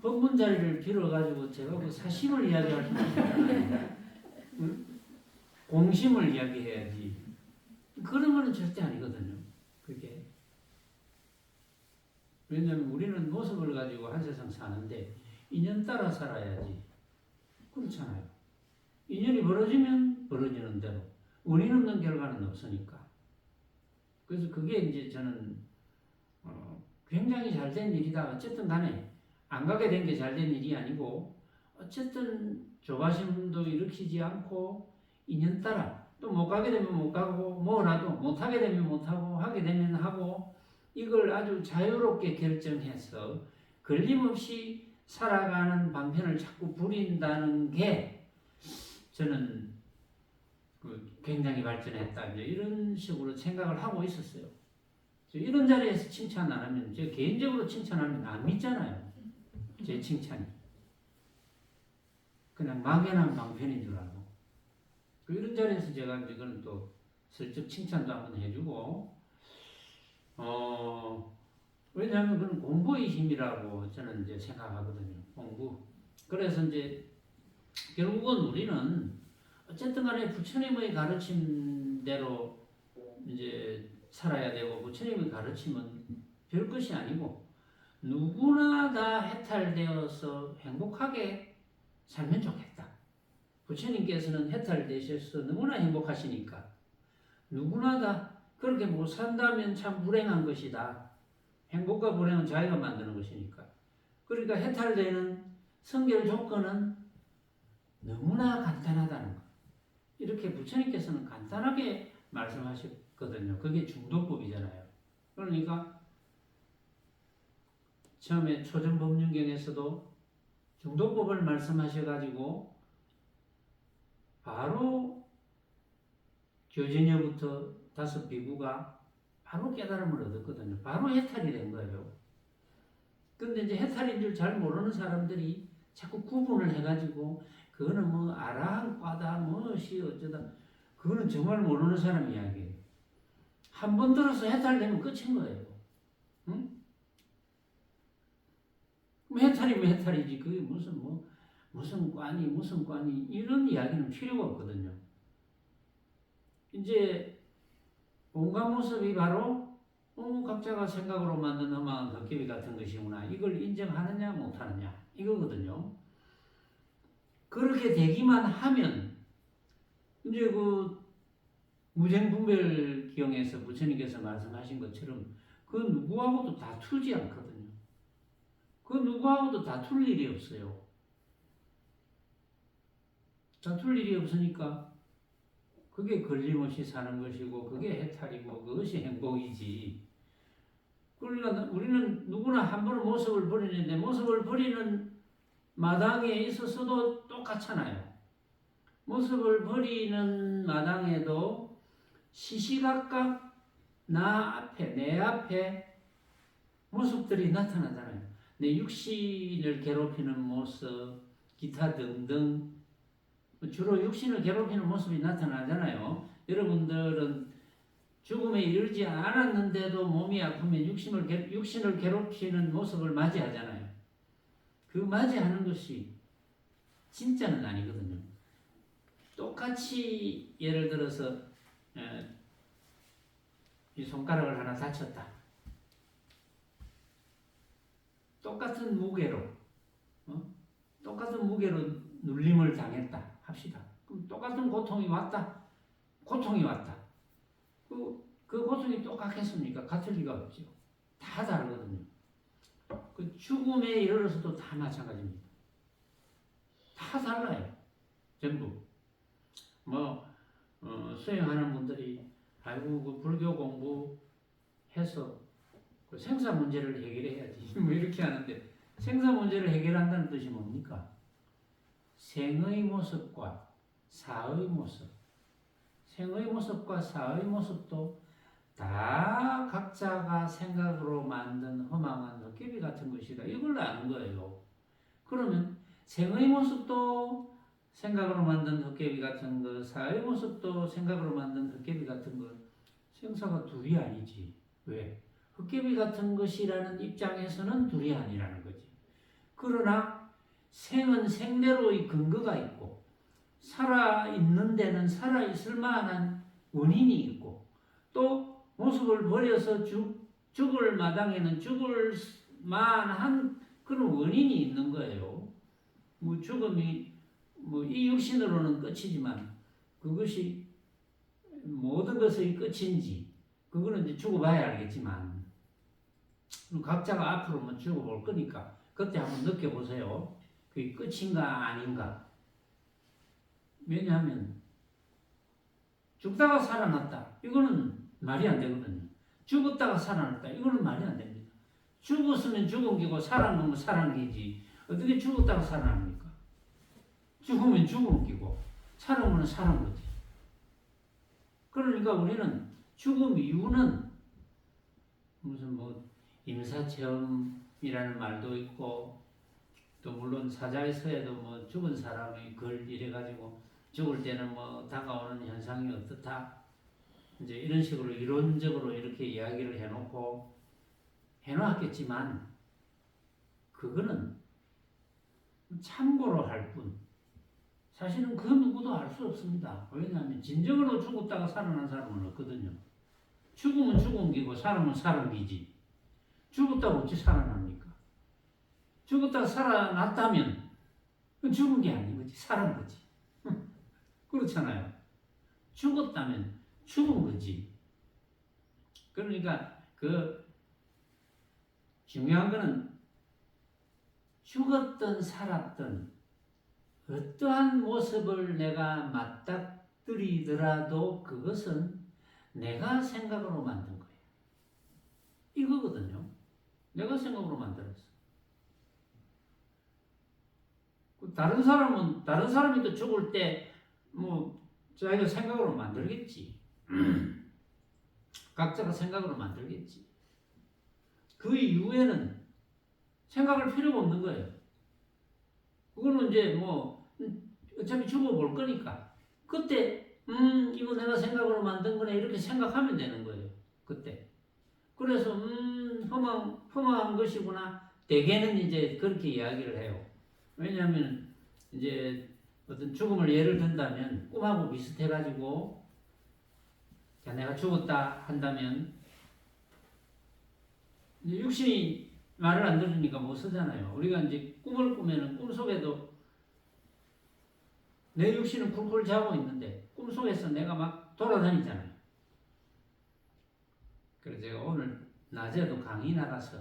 [SPEAKER 1] 법문 자리를 빌어가지고 제가 그 사심을 이야기할 수는 없잖아요. 응? 공심을 이야기해야지. 그런 거는 절대 아니거든요. 그게. 왜냐하면 우리는 모습을 가지고 한 세상 사는데 인연 따라 살아야지. 그렇잖아요. 인연이 벌어지면 벌어지는 대로 운이 없는 결과는 없으니까. 그래서 그게 이제 저는 굉장히 잘된 일이다. 어쨌든 간에 안 가게 된 게 잘 된 일이 아니고 어쨌든 조바심도 일으키지 않고 인연따라 또 못 가게 되면 못 가고 뭐라도 못 하게 되면 못 하고 하게 되면 하고 이걸 아주 자유롭게 결정해서 걸림없이 살아가는 방편을 자꾸 부린다는 게 저는 굉장히 발전했다 이런 식으로 생각을 하고 있었어요. 이런 자리에서 칭찬 안 하면 제가 개인적으로 칭찬하면 안 믿잖아요. 제 칭찬이 그냥 막연한 방편인 줄 알고 이런 자리에서 제가 이건 또 슬쩍 칭찬도 한번 해주고 왜냐하면 그건 공부의 힘이라고 저는 이제 생각하거든요. 공부. 그래서 이제 결국은 우리는 어쨌든 간에 부처님의 가르침대로 이제 살아야 되고 부처님의 가르침은 별 것이 아니고 누구나 다 해탈되어서 행복하게 살면 좋겠다. 부처님께서는 해탈되셔서 너무나 행복하시니까 누구나 다 그렇게 못 산다면 참 불행한 것이다. 행복과 불행은 자기가 만드는 것이니까. 그러니까 해탈되는 성결 조건은 너무나 간단하다는 것. 이렇게 부처님께서는 간단하게 말씀하셨거든요. 그게 중도법이잖아요. 그러니까 처음에 초전법륜경에서도 중도법을 말씀하셔가지고 바로 교진여부터 5 비구가 바로 깨달음을 얻었거든요. 바로 해탈이 된 거예요. 근데 이제 해탈인 줄 잘 모르는 사람들이 자꾸 구분을 해가지고 그거는 뭐 아라한과다 뭐시 어쩌다 그거는 정말 모르는 사람 이야기예요. 한 번 들어서 해탈되면 끝인 거예요. 응? 해탈이면 해탈이지 그게 무슨 과니 이런 이야기는 필요가 없거든요. 이제 온갖 모습이 바로 각자가 생각으로 만든 험한 헛개비 같은 것이구나. 이걸 인정하느냐 못하느냐 이거거든요. 그렇게 되기만 하면 이제 그 무생분별경에서 부처님께서 말씀하신 것처럼 그 누구하고도 다투지 않거든요. 그 누구하고도 다툴 일이 없어요. 다툴 일이 없으니까 그게 걸림없이 사는 것이고 그게 해탈이고 그것이 행복이지. 그러니까 우리는 누구나 한 번은 모습을 버리는데 모습을 버리는 마당에 있어서도 똑같잖아요. 모습을 버리는 마당에도 시시각각 내 앞에 모습들이 나타나잖아요. 내 육신을 괴롭히는 모습, 기타 등등 주로 육신을 괴롭히는 모습이 나타나잖아요. 여러분들은 죽음에 이르지 않았는데도 몸이 아프면 육신을 괴롭히는 모습을 맞이하잖아요. 그 맞이하는 것이 진짜는 아니거든요. 똑같이 예를 들어서 이 손가락을 하나 다쳤다. 똑같은 무게로 눌림을 당했다 합시다. 그럼 똑같은 고통이 왔다. 그 고통이 똑같겠습니까? 같을 리가 없죠. 다 다르거든요. 그 죽음에 이르러서도 다 마찬가지입니다. 다 달라요. 전부. 수행하는 분들이 아이고 그 불교 공부해서 그 생사 문제를 해결해야지 이렇게 하는데 생사 문제를 해결한다는 뜻이 뭡니까? 생의 모습과 사의 모습, 생의 모습과 사의 모습도 다 각자가 생각으로 만든 허망한 헛개비 같은 것이다. 이걸 아는 거예요. 그러면 생의 모습도 생각으로 만든 헛개비 같은 것, 사의 모습도 생각으로 만든 헛개비 같은 것, 생사가 둘이 아니지. 왜? 헛개비 같은 것이라는 입장에서는 둘이 아니라는 거지. 그러나 생은 생대로의 근거가 있고 살아있는 데는 살아있을 만한 원인이 있고 또 모습을 버려서 죽을 마당에는 죽을 만한 그런 원인이 있는 거예요. 죽음이 이 육신으로는 끝이지만 그것이 모든 것의 끝인지 그거는 이제 죽어봐야 알겠지만 각자가 앞으로 죽어볼 거니까 그때 한번 느껴보세요. 그게 끝인가 아닌가. 왜냐하면 죽다가 살아났다. 이거는 말이 안 되거든요. 죽었다가 살아났다. 이거는 말이 안 됩니다. 죽었으면 죽은 기고 살아난 건 살아난 기지. 어떻게 죽었다가 살아납니까? 죽으면 죽은 기고 살아오면 살아난 거지. 그러니까 우리는 죽음 이유는 무슨 뭐 임사체험이라는 말도 있고 또 물론 사자에서에도 뭐 죽은 사람이 글 이래가지고 죽을 때는 뭐 다가오는 현상이 어떻다 이제 이런 식으로 이론적으로 이렇게 이야기를 해놓았겠지만 그거는 참고로 할 뿐. 사실은 그 누구도 알 수 없습니다. 왜냐하면 진정으로 죽었다가 살아난 사람은 없거든요. 죽으면 죽은 기고 사람은 사람 기지. 죽었다고 어찌 살아납니까? 죽었다가 살아났다면 그건 죽은 게 아닌 거지. 살은 거지. 그렇잖아요. 죽었다면 죽은 거지. 그러니까 그 중요한 거는 죽었든 살았든 어떠한 모습을 내가 맞닥뜨리더라도 그것은 내가 생각으로 만든 거예요. 이거거든요. 내가 생각으로 만들었어. 다른 사람이 또 죽을 때 뭐 자기가 생각으로 만들겠지. 각자가 생각으로 만들겠지. 그 이후에는 생각할 필요가 없는 거예요. 그거는 이제 뭐 어차피 죽어볼 거니까 그때 이거 내가 생각으로 만든 거네 이렇게 생각하면 되는 거예요. 그때. 그래서 허망한 것이구나. 대개는 이제 그렇게 이야기를 해요. 왜냐하면 이제 어떤 죽음을 예를 든다면 꿈하고 비슷해가지고 내가 죽었다 한다면 이제 육신이 말을 안 들으니까 못 쓰잖아요. 우리가 이제 꿈을 꾸면은 꿈속에도 내 육신은 쿨쿨 자고 있는데 꿈속에서 내가 막 돌아다니잖아요. 그래서 제가 오늘 낮에도 강의 나가서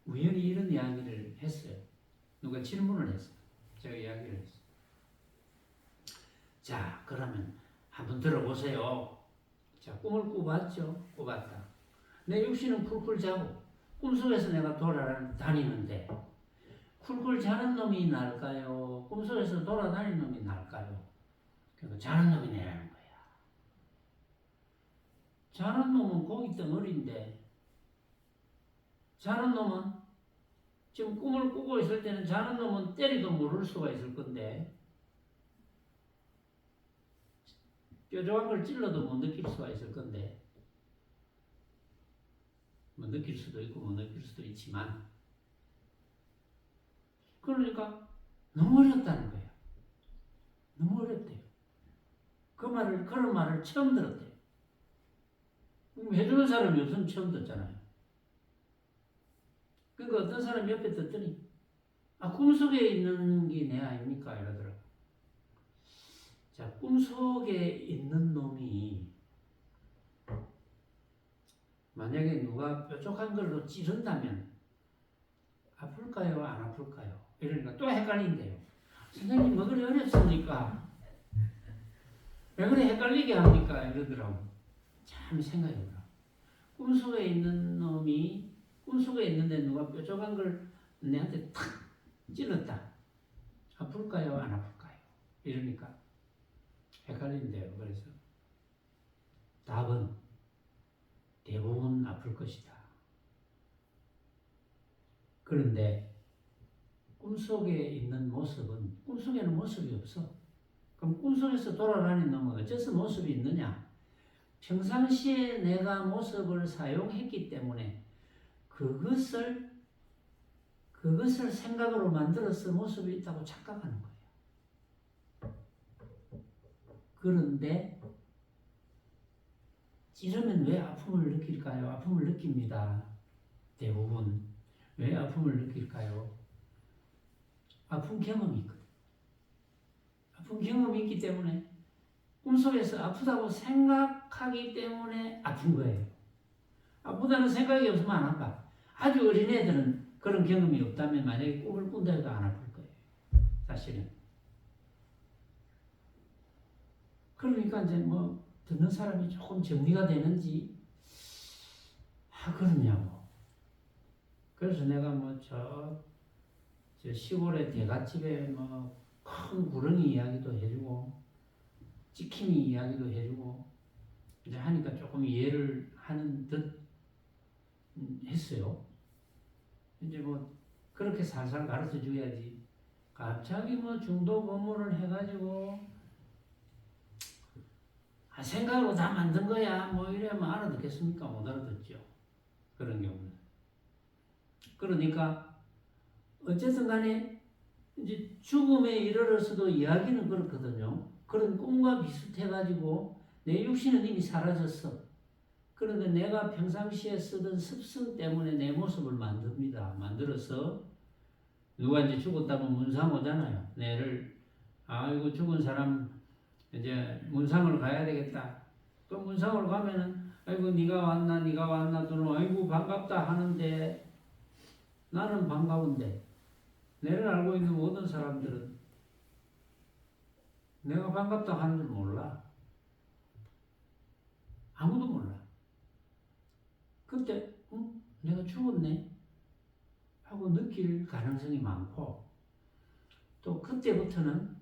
[SPEAKER 1] 우연히 이런 이야기를 했어요. 누가 질문을 했어요. 제가 이야기를 했어요. 자, 그러면 한번 들어보세요. 자, 꿈을 꾸봤죠? 꾸봤다. 내 육신은 쿨쿨 자고 꿈속에서 내가 돌아다니는데 쿨쿨 자는 놈이 나을까요? 꿈속에서 돌아다니는 놈이 나을까요? 그러니까 자는 놈이 내라는 거야. 자는 놈은 고기 덩어리인데 자는 놈은 지금 꿈을 꾸고 있을 때는 자는 놈은 때리도 모를 수가 있을 건데 뾰족한 걸 찔러도 못 느낄 수가 있을 건데 뭐 느낄 수도 있고 못 느낄 수도 있지만 그러니까 너무 어렵다는 거예요. 너무 어렵대요. 그런 말을 처음 들었대요. 해주는 사람이 없으면 처음 듣잖아요. 그러니까 어떤 사람이 옆에 듣더니 꿈속에 있는 게 내 아닙니까? 이러더라고. 자, 꿈속에 있는 놈이 만약에 누가 뾰족한 걸로 찌른다면 아플까요? 안 아플까요? 이러니까 또 헷갈린대요. 선생님 뭐 그리 어렵습니까? 왜 그래 헷갈리게 합니까? 이러더라고. 참 생각해보라. 꿈속에 있는 놈이 꿈속에 있는데 누가 뾰족한 걸 내한테 탁 찔렀다. 아플까요? 안 아플까요? 이러니까 헷갈린대요. 그래서 답은 대부분 아플 것이다. 그런데 꿈속에 있는 모습은 꿈속에는 모습이 없어. 그럼 꿈속에서 돌아다니는 놈은 어째서 모습이 있느냐? 평상시에 내가 모습을 사용했기 때문에 그것을 생각으로 만들어서 모습이 있다고 착각하는 거예요. 그런데 찌르면 왜 아픔을 느낄까요? 아픔을 느낍니다. 대부분. 왜 아픔을 느낄까요? 아픈 경험이 있거든. 아픈 경험이 있기 때문에 꿈속에서 아프다고 생각하기 때문에 아픈 거예요. 아프다는 생각이 없으면 안 아파. 아주 어린 애들은 그런 경험이 없다면 만약에 꿈을 꾼다 해도 안 아플 거예요. 사실은. 그러니까 이제 뭐 듣는 사람이 조금 정리가 되는지 그러냐고. 그래서 내가 뭐 저 시골의 대갓집에 뭐 큰 구렁이 이야기도 해주고 찍힘이 이야기도 해주고 이제 하니까 조금 이해를 하는 듯 했어요. 이제 뭐 그렇게 살살 가르쳐 줘야지. 갑자기 뭐 중도 고문을 해가지고 생각으로 다 만든 거야 뭐 이러면 알아듣겠습니까? 못 알아듣죠. 그런 경우는. 그러니까 어쨌든 간에 이제 죽음에 이르러서도 이야기는 그렇거든요. 그런 꿈과 비슷해가지고 내 육신은 이미 사라졌어. 그런데 내가 평상시에 쓰던 습성 때문에 내 모습을 만듭니다. 만들어서 누가 이제 죽었다면 문상 오잖아요. 내를 이거 죽은 사람 이제 문상을 가야 되겠다. 그 문상을 가면은 아이고 네가 왔나 또는 아이고 반갑다 하는데 나는 반가운데 내를 알고 있는 모든 사람들은 내가 반갑다 하는 줄 몰라. 아무도 몰라. 그때 내가 죽었네 하고 느낄 가능성이 많고 또 그때부터는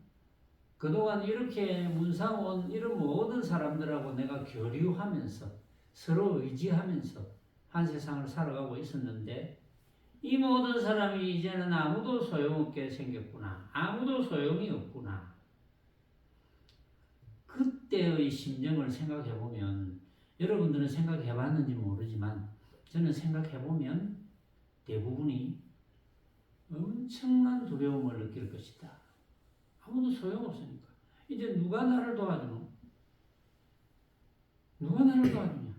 [SPEAKER 1] 그동안 이렇게 문상 온 이런 모든 사람들하고 내가 교류하면서 서로 의지하면서 한 세상을 살아가고 있었는데 이 모든 사람이 이제는 아무도 소용없게 생겼구나. 아무도 소용이 없구나. 그때의 심정을 생각해보면 여러분들은 생각해봤는지 모르지만 저는 생각해보면 대부분이 엄청난 두려움을 느낄 것이다. 아무도 소용없으니까. 이제 누가 나를 도와주노? 누가 나를 도와주냐?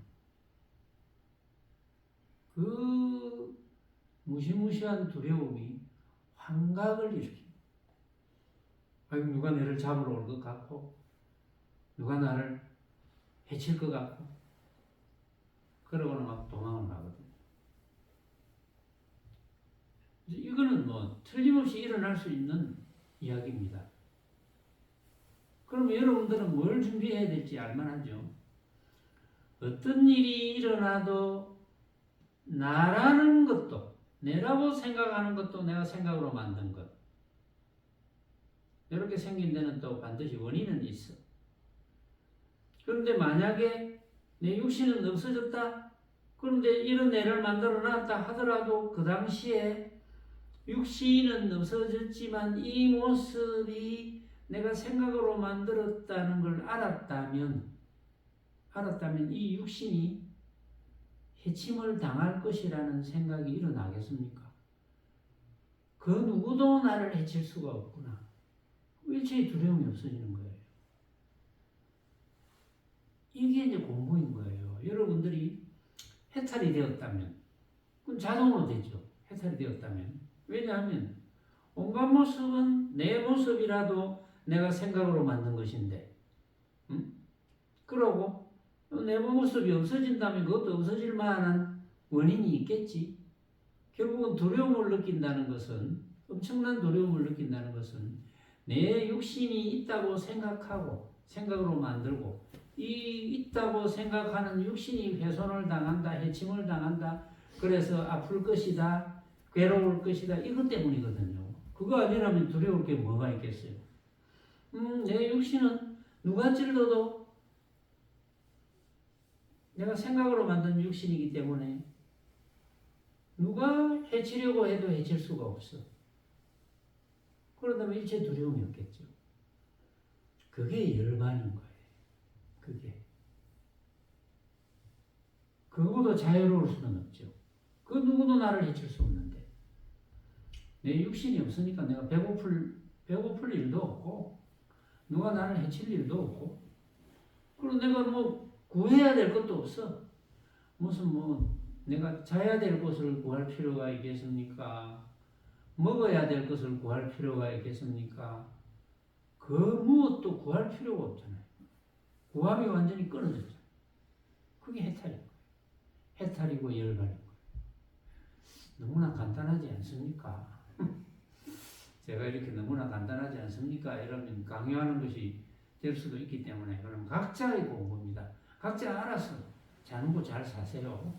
[SPEAKER 1] 그 무시무시한 두려움이 환각을 일으킵니다. 아이고 누가 나를 잡으러 올 것 같고 누가 나를 해칠 것 같고 그러고는 막 도망을 가거든요. 이거는 뭐 틀림없이 일어날 수 있는 이야기입니다. 그럼 여러분들은 뭘 준비해야 될지 알만하죠. 어떤 일이 일어나도 나라는 것도 내라고 생각하는 것도 내가 생각으로 만든 것. 이렇게 생긴 데는 또 반드시 원인은 있어. 그런데 만약에 내 육신은 없어졌다. 그런데 이런 애를 만들어 놨다 하더라도 그 당시에 육신은 없어졌지만 이 모습이 내가 생각으로 만들었다는 걸 알았다면 이 육신이 해침을 당할 것이라는 생각이 일어나겠습니까? 그 누구도 나를 해칠 수가 없구나. 일체의 두려움이 없어지는 거예요. 이게 이제 공부인 거예요. 여러분들이 해탈이 되었다면, 그건 자동으로 되죠. 해탈이 되었다면. 왜냐하면, 온갖 모습은 내 모습이라도 내가 생각으로 만든 것인데, 그러고, 내 모습이 없어진다면 그것도 없어질 만한 원인이 있겠지. 결국은 두려움을 느낀다는 것은, 엄청난 두려움을 느낀다는 것은, 내 육신이 있다고 생각하고, 생각으로 만들고, 이 있다고 생각하는 육신이 훼손을 당한다, 해침을 당한다, 그래서 아플 것이다, 괴로울 것이다, 이것 때문이거든요. 그거 아니라면 두려울 게 뭐가 있겠어요? 내 육신은 누가 찔러도 내가 생각으로 만든 육신이기 때문에 누가 해치려고 해도 해칠 수가 없어. 그러다면 일체 두려움이 없겠죠. 그게 열반인 거예요. 그게. 그거보다 자유로울 수는 없죠. 그 누구도 나를 해칠 수 없는데. 내 육신이 없으니까 내가 배고플 일도 없고, 누가 나를 해칠 일도 없고, 그리고 내가 뭐 구해야 될 것도 없어. 무슨 내가 자야 될 곳을 구할 필요가 있겠습니까? 먹어야 될 것을 구할 필요가 있겠습니까? 그 무엇도 구할 필요가 없잖아요. 구함이 완전히 끊어졌잖아요. 그게 해탈인 거예요. 해탈이고 열반인 거예요. 너무나 간단하지 않습니까? 제가 이렇게 너무나 간단하지 않습니까? 이러면 강요하는 것이 될 수도 있기 때문에 그럼 각자의 공부입니다. 각자 알아서 자는 거 잘 사세요.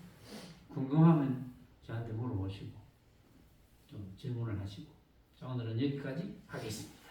[SPEAKER 1] 궁금하면 저한테 물어보시고 좀 질문을 하시고. 자, 오늘은 여기까지 하겠습니다.